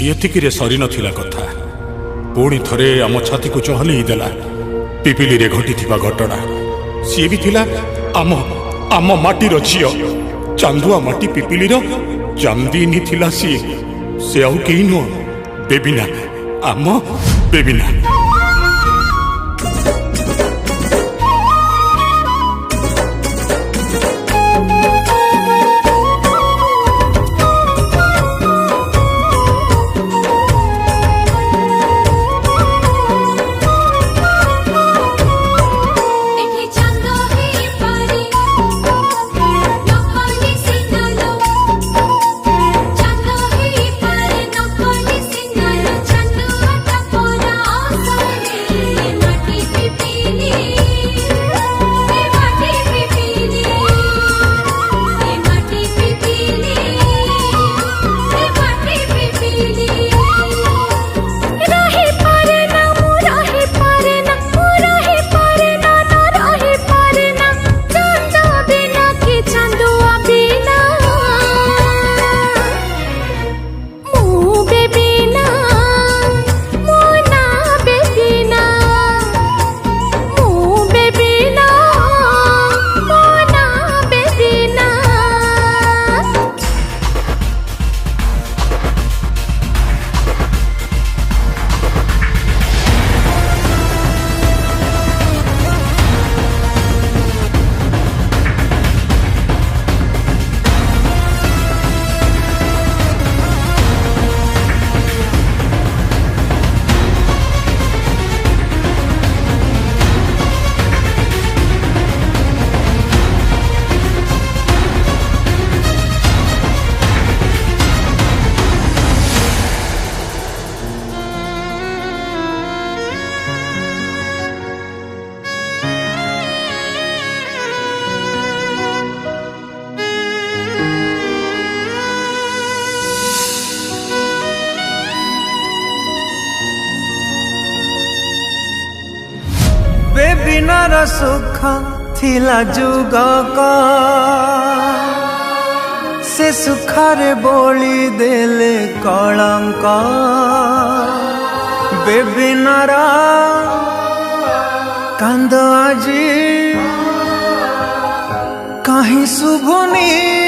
एतिकिरे सरी नथिला कथा पुणी थरे आम छाती को चहलई देला पिपिली रे घटिथिबा घटना सी भी थिला आम आम माटीर झियो चांदुआ माटी पिपिलीर चांदीनी थिला सी से आउ केही नुह बेबिना आम बेबिना। बेबिनार सुख थिला जुग से सुखारे बोली देले कलंक बेबिनार कांद आजी कहीं शुभुनी